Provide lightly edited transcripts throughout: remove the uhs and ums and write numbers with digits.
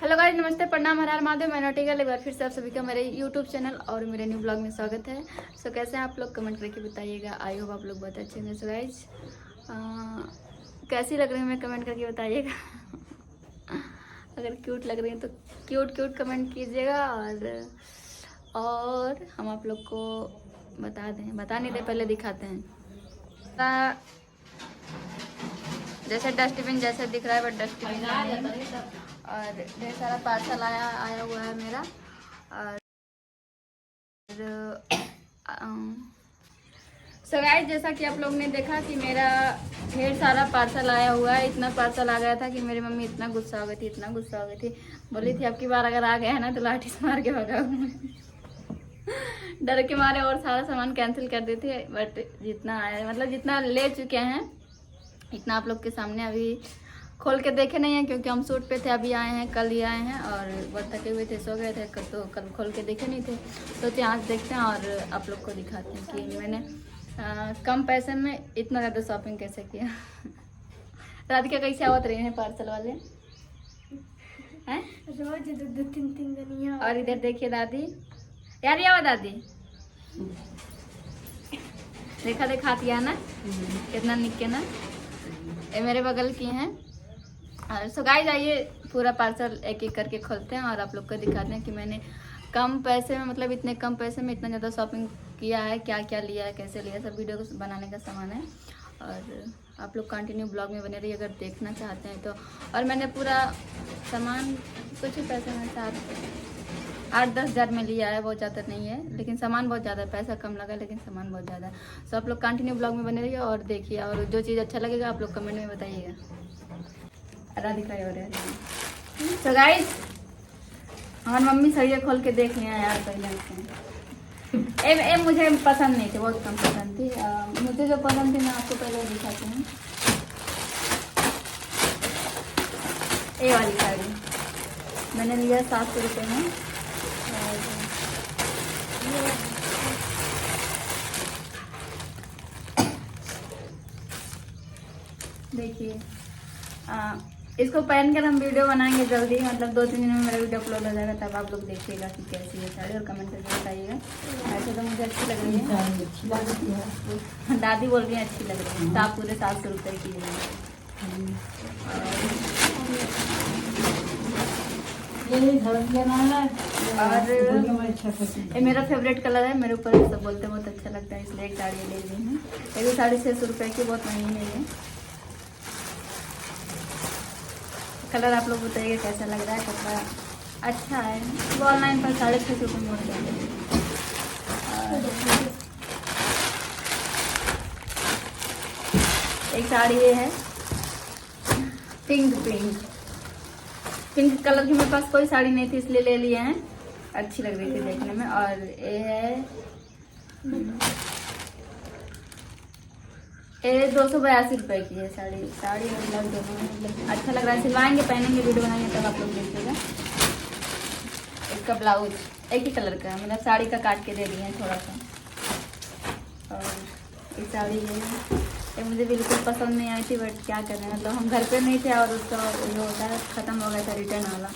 Hello guys, नमस्ते, प्रणाम, हर हर महादेव। मैं नोटिकल एक बार फिर से आप सभी का मेरे यूट्यूब चैनल और मेरे न्यू ब्लॉग में स्वागत है। सो कैसे हैं आप लोग, कमेंट करके बताइएगा। आई होप आप लोग बहुत अच्छे हैं। सो गाइस कैसी लग रही है मैं कमेंट करके बताइएगा। अगर क्यूट लग रही है तो क्यूट कमेंट कीजिएगा। और हम आप लोग को बता नहीं दे, पहले दिखाते हैं। जैसे डस्टबिन जैसे दिख रहा है बट डस्टबिन नहीं है। और ढेर सारा पार्सल आया हुआ है मेरा। और सो गाइस, जैसा कि आप लोग ने देखा कि मेरा ढेर सारा पार्सल आया हुआ है। इतना पार्सल आ गया था कि मेरी मम्मी इतना गुस्सा हो गई थी। बोली थी अब की बार अगर आ गया है ना तो लाठी से मार के भगाऊंगी। डर के मारे और सारा सामान कैंसिल कर दी थी। बट जितना आया, मतलब जितना ले चुके हैं इतना आप लोग के सामने अभी खोल के देखे नहीं है, क्योंकि हम शूट पे थे। अभी आए हैं, कल ही आए हैं और बहुत थके हुए थे, सो गए थे। तो कल खोल के देखे नहीं थे, तो आज देखते हैं और आप लोग को दिखाते हैं कि मैंने कम पैसे में इतना ज़्यादा शॉपिंग कैसे किया। राधिका कैसे आवत रही है पार्सल वाले हैं रोज दो तीन गनिया। और इधर देखिए दादी, यार ये आवा दादी, दिखाती है ना कितना निके ना। ये मेरे बगल की हैं। सो गाइस, आइए पूरा पार्सल एक एक करके खोलते हैं और आप लोग को दिखाते हैं कि मैंने कम पैसे में, मतलब इतने कम पैसे में इतना ज़्यादा शॉपिंग किया है, क्या क्या लिया है, कैसे लिया, सब वीडियो को बनाने का सामान है। और आप लोग कंटिन्यू ब्लॉग में बने रहिए अगर देखना चाहते हैं तो। और मैंने पूरा सामान कुछ ही पैसे में 8-10 हज़ार में लिया है, बहुत ज़्यादा नहीं है, लेकिन सामान बहुत ज़्यादा है। पैसा कम लगा लेकिन सामान बहुत ज़्यादा है। सो आप लोग कंटिन्यू ब्लॉग में बने रहिए और देखिए, और जो चीज़ अच्छा लगेगा आप लोग कमेंट में बताइएगा। राधिका हो रहा है। तो गाइस, हमारी मम्मी सरिया खोल के देख लिया यार पहले। ए मुझे पसंद नहीं थी, बहुत कम पसंद थी। मुझे जो पसंद थी मैं आपको पहले दिखाती हूँ। ये वाली साड़ी मैंने लिया 700 रुपये में। देखिए, इसको पहनकर हम वीडियो बनाएंगे जल्दी, मतलब 2-3 दिन में मेरा वीडियो अपलोड हो जाएगा, तब आप लोग देखिएगा कि कैसी है साड़ी और कमेंट करके बताइएगा। ऐसे तो मुझे अच्छी लग रही है, दादी बोल रही है अच्छी लग रही है। तो आप पूरे 700 रुपये की और ये मेरा फेवरेट कलर है, मेरे ऊपर सब बोलते हैं बहुत अच्छा लगता है, इसलिए एक साड़ी ले ली है। ये भी 650 रुपये की, बहुत महंगी नहीं है। कलर आप लोग बताइएगा कैसा लग रहा है। कपड़ा अच्छा है, वो ऑनलाइन पर 650 रुपये में मिल जाएगा। एक साड़ी ये है पिंक कलर की। मेरे पास कोई साड़ी नहीं थी इसलिए ले लिए हैं, अच्छी लग रही थी देखने में। और ये है 282 रुपये की है साड़ी। मतलब दोनों अच्छा लग रहा है, सिलवाएंगे, पहनेंगे, वीडियो बनाएंगे, तब आप लोग देखिएगा। इसका ब्लाउज एक ही कलर का है, मतलब साड़ी का काट के दे दिए हैं थोड़ा सा। और ये साड़ी ये मुझे बिल्कुल पसंद नहीं आई थी, बट क्या कर रहे हैं, मतलब हम घर पे नहीं थे और उसका जो होता है ख़त्म हो गया था, रिटर्न वाला,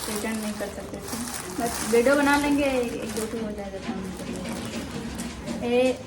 रिटर्न नहीं कर सकते थे। बस वीडियो बना लेंगे, एक दो हो जाएगा काम। ये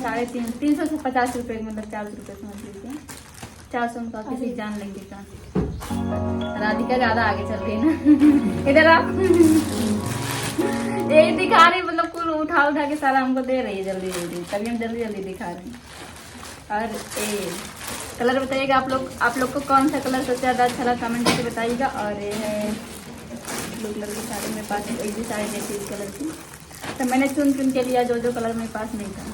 350 रुपये, मतलब 400 रुपये समझ लीजिए। 400 में काफी चीज जान लेंगे का। राधिका ज्यादा आगे चल गई ना। इधर आप ये दिखा रही, मतलब कुल उठा के सारा हमको दे रही है जल्दी, तभी हम जल्दी दिखा रहे हैं। और ये कलर बताइएगा आप लोग को कौन सा कलर सबसे ज्यादा अच्छा लगा, कमेंट करके बताइएगा। और ये है ब्लू कलर की साड़ी, मेरे पास एक भी साड़ी नहीं थी इस कलर की, तो मैंने चुन के लिया जो कलर मेरे पास नहीं था।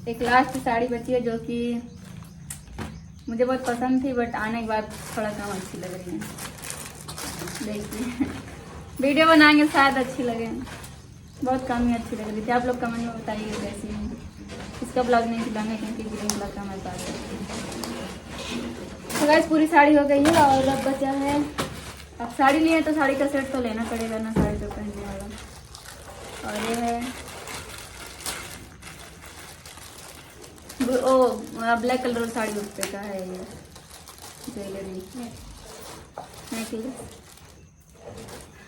एक लास्ट साड़ी बची है जो कि मुझे बहुत पसंद थी, बट आने के बाद थोड़ा कम अच्छी लग रही है। देखिए वीडियो बनाएंगे शायद अच्छी लगे, बहुत कम ही अच्छी लग रही थी। आप लोग कमेंट में बताइए कैसी है। इसका ब्लॉग नहीं खिलाऊंगा क्योंकि ग्रीन कलर का मेरे पास है। तो गाइस, पूरी साड़ी हो गई है और अब बचा है, अब साड़ी लिए तो साड़ी का सेट तो लेना पड़ेगा ना, साड़ी तो पहनने वाला। और ये है ब्लैक कलर साड़ी उस पे का है ये। ज्वेलरी नेकलेस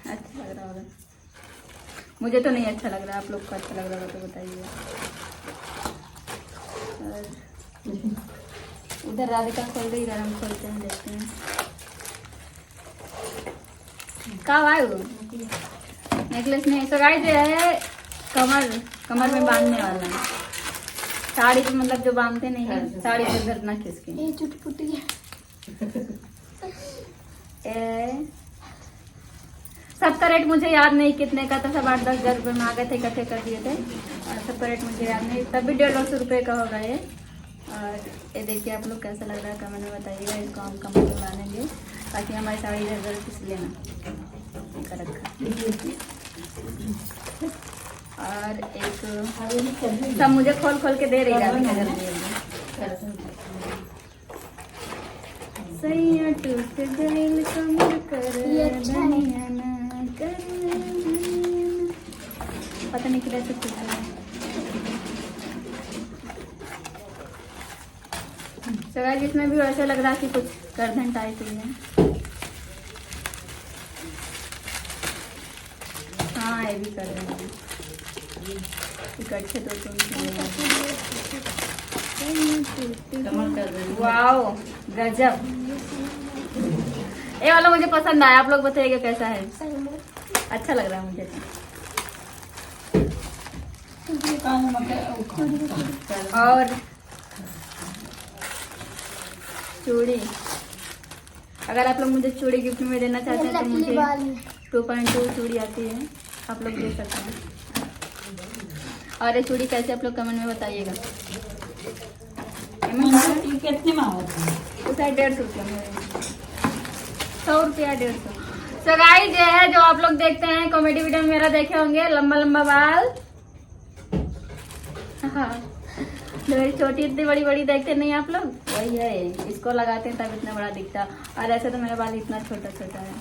अच्छा लग रहा होगा। मुझे तो नहीं अच्छा लग रहा, आप लोग को अच्छा लग रहा होगा तो बताइए। और इधर राधिका खोल रही, इधर हम खोलते हैं, देखते हैं कब आए वो नेकलेस नहीं। तो गाइस ये है कमर में बांधने वाला है, साड़ी पे मतलब जो बांधते नहीं है, साड़ी पे इधर ना खिसके। ये चुटपुटी है। सबका रेट मुझे याद नहीं कितने का था, सब 8-10 हज़ार रुपये में आ गए थे, इकट्ठे कर दिए थे और सबका रेट मुझे याद नहीं, तब भी 150-200 रुपये का होगा ये। और ये देखिए आप लोग कैसा लग रहा है कमेंट में बताइएगा। इसको हम कमर में बांधेंगे ताकि हमारी साड़ी इधर उधर फिसले ना। रखा और एक सब मुझे खोल खोल के दे रही सैया टूट गइल कमर कर धनिया ना कर, पता नहीं किधर से टूटा है। तो गाइस इसमें भी ऐसा लग रहा है कि कुछ करधन टाइप ही है। हाँ ये भी कर रहे हैं इकट्ठे दो तीन। वाओ गजब, ये वाला मुझे पसंद आया, आप लोग बताइएगा कैसा है। अच्छा लग रहा है मुझे तो। और चूड़ी, अगर आप लोग मुझे चूड़ी गिफ्ट में देना चाहते हैं तो मुझे 2.2 चूड़ी आती है, आप लोग दे सकते हैं। और ये चूड़ी कैसे आप लोग कमेंट में बताइएगा। कितने में होता है? 150 रुपया में, 100 रुपया 150। तो गाइस ये है जो आप लोग देखते हैं कॉमेडी वीडियो में मेरा देखे होंगे, लंबा लंबा बाल। हाँ छोटी इतनी बड़ी बड़ी देखते नहीं आप लोग, वही है, इसको लगाते हैं तब इतना बड़ा दिखता है। और ऐसे तो मेरा बाल इतना छोटा छोटा है,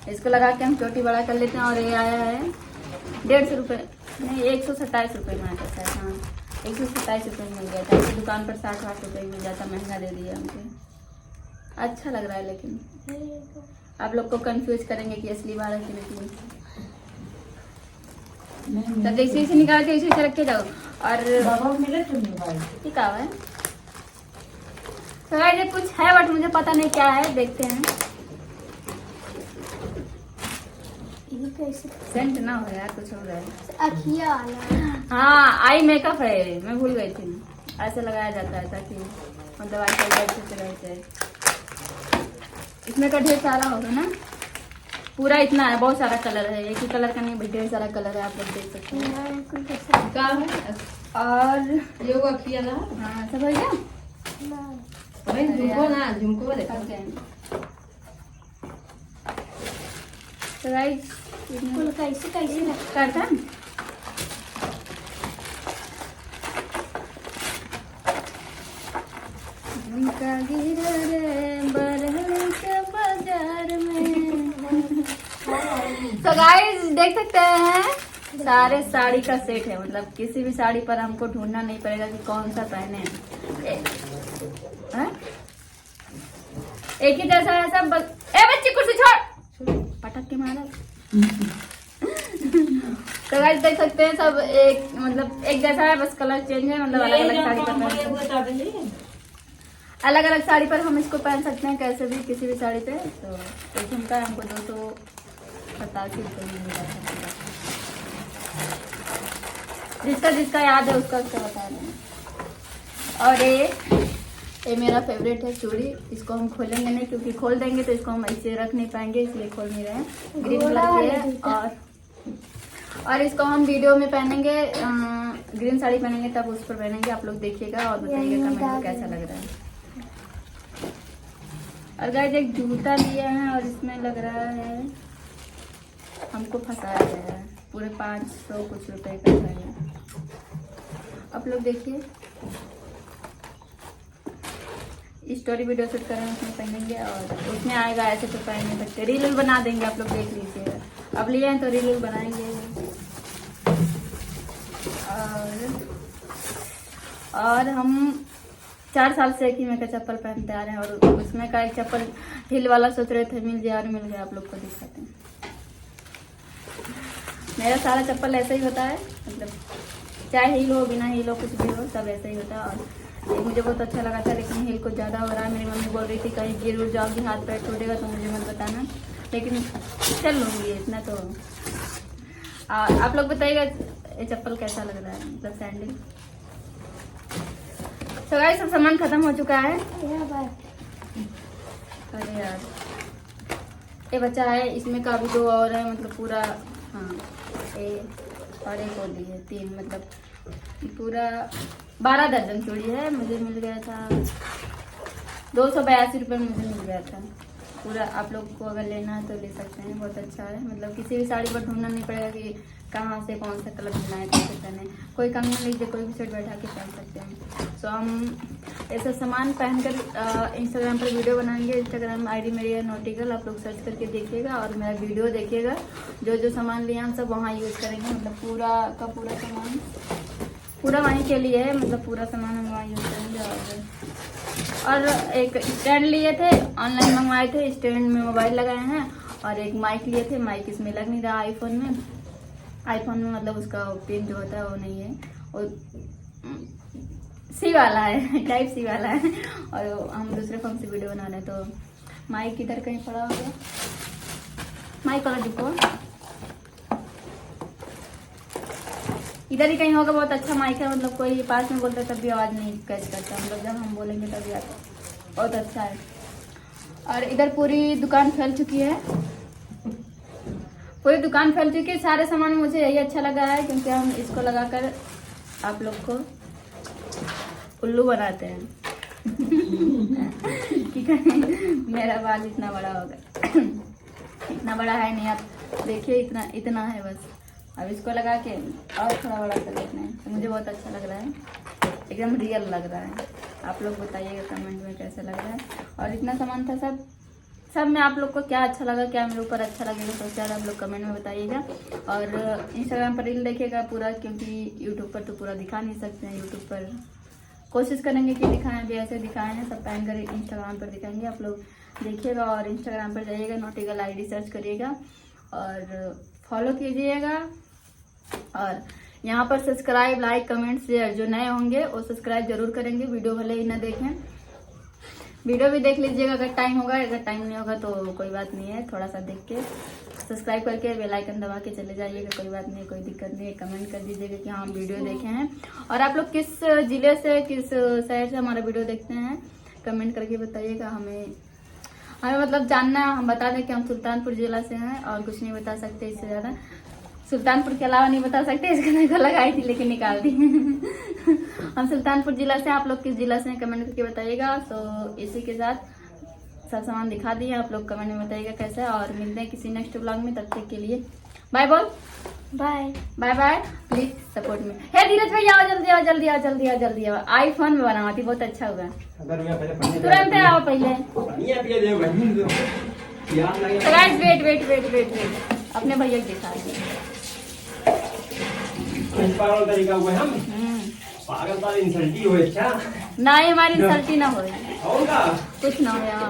इसको लगा के हम छोटी बड़ा कर लेते हैं। और ये आया है 150 रुपये नहीं 127 रुपये में आता है। हाँ 127 रुपये में मिल गया था, दुकान पर 60-60 रुपये मिल जाता, महंगा दे दिया हमको। अच्छा लग रहा है लेकिन आप लोग को कंफ्यूज करेंगे कि असली बाल है कि नकली। तो जैसे इसे निकाल के इसे रख के जाओ। और ठीक है तो ये कुछ है बट मुझे पता नहीं क्या है, देखते हैं। सेंट ना हो यार, कुछ हो रहा है। अखिया वाला, हाँ आई मेकअप है, मैं भूल गई थी। ऐसे लगाया जाता है ताकि मतलब आई अच्छे से रह जाए। इसमें का ढेर सारा होगा ना, पूरा इतना है, बहुत सारा कलर है, एक ही कलर का नहीं, ढेर सारा कलर है, आप लोग देख सकते हैं। और ये वो अखिया ना, हाँ सब हो गया। भाई झुमको ना, झुमको देखा तो गाइस कैसे कैसे करता है। झुमका गिरा रे बरहल के बाजार में। तो गाइस देख सकते हैं सारे साड़ी का सेट है, मतलब किसी भी साड़ी पर हमको ढूंढना नहीं पड़ेगा कि कौन सा पहने। एक ही जैसा है सब। ए बच्ची कुर्सी छोड़, पटक के मारा। तो गाइस देख सकते हैं सब एक मतलब एक जैसा है, बस कलर चेंज है, मतलब अलग अलग साड़ी पर अलग अलग साड़ी पर हम इसको पहन सकते हैं कैसे भी, किसी भी साड़ी पे। तो एक झुमका हमको 287 रुपये में मिला था। जिसका जिसका याद है उसका उसका बता रहे हैं। और ये मेरा फेवरेट है चूड़ी, इसको हम खोलेंगे नहीं क्योंकि खोल देंगे तो इसको हम ऐसे रख नहीं पाएंगे, इसलिए खोल नहीं रहे हैं। ग्रीन कलर की है और इसको हम वीडियो में पहनेंगे, ग्रीन साड़ी पहनेंगे तब उस पर पहनेंगे। आप लोग देखिएगा और बताइएगा कमेंट में कैसा लग रहा है। और गाइस एक जूता लिया है और इसमें लग रहा है हमको फंसाया गया है, पूरे 500 कुछ रुपए का है। आप लोग देखिए स्टोरी वीडियो शूट करें उसमें पहनेंगे और उसमें आएगा ऐसे तो पहन नहीं सकते, रील बना देंगे, आप लोग देख लीजिएगा। अब लिए हैं तो रील बनाएंगे। और हम 4 साल से एक ही में का चप्पल पहनते आ रहे हैं और उसमें का एक चप्पल हिल वाला सोच रहे थे, मिल गया और मिल गया। आप लोग को दिखाते हैं। मेरा सारा चप्पल ऐसा ही होता है, मतलब चाहे हिल हो बिना हिल हो कुछ भी हो सब ऐसा ही होता है। और ये मुझे बहुत अच्छा लगा था, लेकिन हिल कुछ ज़्यादा हो रहा है। मेरी मम्मी बोल रही थी कहीं गिर उड़ जाओगी, हाथ पैर टूटेगा तो मुझे मत बताना, लेकिन चल लूँगी इतना तो। आप लोग बताइएगा ये चप्पल कैसा लग रहा है, मतलब सैंडल। तो गाइस सब सामान खत्म हो चुका है। अरे यार ये बच्चा है, इसमें का भी 2 और है, मतलब पूरा हाँ और एक और दी है 3, मतलब पूरा 12 दर्जन चूड़ी है। मुझे मिल गया था 282 रुपये में, मुझे मिल गया था पूरा। आप लोग को अगर लेना है तो ले सकते हैं, बहुत अच्छा है। मतलब किसी भी साड़ी पर ढूंढना नहीं पड़ेगा कि कहाँ से कौन सा कलर मिला है, कैसे पहने, कोई कंगन लीजिए, कोई भी सेट बैठा के पहन सकते हैं। सो हम ऐसा सामान पहनकर इंस्टाग्राम पर वीडियो बनाएंगे। इंस्टाग्राम आईडी मेरी है नोटिकल, आप लोग सर्च करके देखिएगा और मेरा वीडियो देखिएगा। जो जो सामान लिए हम सब वहाँ यूज़ करेंगे, मतलब पूरा का पूरा सामान पूरा वहीं के लिए है, मतलब पूरा सामान हम वहाँ यूज़ करेंगे। और एक स्टैंड लिए थे, ऑनलाइन मंगवाए थे, स्टैंड में मोबाइल लगाए हैं। और एक माइक लिए थे, माइक इसमें लग नहीं रहा आईफोन में मतलब उसका पिन जो होता है वो नहीं है, और सी वाला है, टाइप सी वाला है। और हम दूसरे फोन से वीडियो बना रहे हैं, तो माइक इधर कहीं पड़ा होगा, माइक वाला डिब्बा इधर ही कहीं होगा। बहुत अच्छा माइक है, मतलब कोई पास में बोलता है तब भी आवाज़ नहीं कैच करता, मतलब जब हम बोलेंगे तभी आता है। बहुत अच्छा है। और इधर पूरी दुकान फैल चुकी है, पूरी दुकान फैल चुकी है। सारे सामान मुझे यही अच्छा लगा है, क्योंकि हम इसको लगाकर आप लोग को उल्लू बनाते हैं। ठीक है, मेरा बाल इतना बड़ा होगा, इतना बड़ा है नहीं, आप देखिए इतना है बस। अब इसको लगा के और थोड़ा बड़ा कर लेते हैं, तो मुझे बहुत अच्छा लग रहा है, एकदम रियल लग रहा है। आप लोग बताइएगा कमेंट में कैसा लग रहा है। और इतना सामान था, सब में आप लोग को क्या अच्छा लगा, क्या मेरे ऊपर अच्छा लगेगा, सबसे ज़्यादा आप लोग कमेंट में बताइएगा। और इंस्टाग्राम पर रील देखिएगा पूरा, क्योंकि यूट्यूब पर तो पूरा दिखा नहीं सकते हैं। यूट्यूब पर कोशिश करेंगे कि दिखाएं, अभी ऐसे दिखाए हैं, सब पहन कर इंस्टाग्राम पर दिखाएंगे। आप लोग देखिएगा और इंस्टाग्राम पर जाइएगा, नोटिकल आईडी सर्च करिएगा और फॉलो कीजिएगा। और यहाँ पर सब्सक्राइब, लाइक, कमेंट, शेयर, जो नए होंगे वो सब्सक्राइब जरूर करेंगे। वीडियो भले ही ना देखें, वीडियो भी देख लीजिएगा अगर टाइम होगा, अगर टाइम नहीं होगा तो कोई बात नहीं है, थोड़ा सा देख के सब्सक्राइब करके बेल आइकन दबा के चले जाइएगा, कोई बात नहीं, कोई दिक्कत नहीं है। कमेंट कर दीजिएगा कि हाँ हम वीडियो देखे हैं। और आप लोग किस जिले से, किस शहर से हमारा वीडियो देखते हैं, कमेंट करके बताइएगा। हमें मतलब जानना, हम बता दें कि हम सुल्तानपुर जिला से हैं और कुछ नहीं बता सकते इससे ज़्यादा। सुल्तानपुर के अलावा नहीं बता सकते, इसके मेरे को लगाई थी लेकिन निकाल दी। हम सुल्तानपुर जिला से, आप लोग किस जिला से हैं कमेंट करके बताइएगा। तो इसी के साथ सब सामान दिखा दिए, आप लोग कमेंट में बताइएगा कैसा है। और मिलते हैं किसी नेक्स्ट व्लॉग में, तब तक के लिए बाय बोल, bye bye bye. Please support में। हे धीरज भैया आओ, जल्दी आओ, जल्दी आओ, जल्दी आओ, जल्दी आओ। आईफोन में बनावा थी, बहुत अच्छा होगा, तुरंत आओ पहले। Guys wait wait wait wait wait, अपने भैया को दिखा दिए। तरीका हुआ हम पागल तार इंसल्टी हो, अच्छा नहीं हमारी इंसल्टी ना हो, होगा कुछ ना हो यहाँ।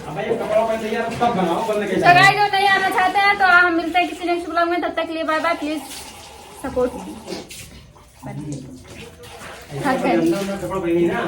अब ये कपड़ा पहन लिया तब बनाओ, वरना कैसे। तो गाइस जो नहीं आना चाहते हैं तो हम मिलते हैं किसी नेक्स्ट ब्लॉग में, तब तक के लिए बाय बाय। प्लीज सपोर्ट कपड़ा पहनी ना।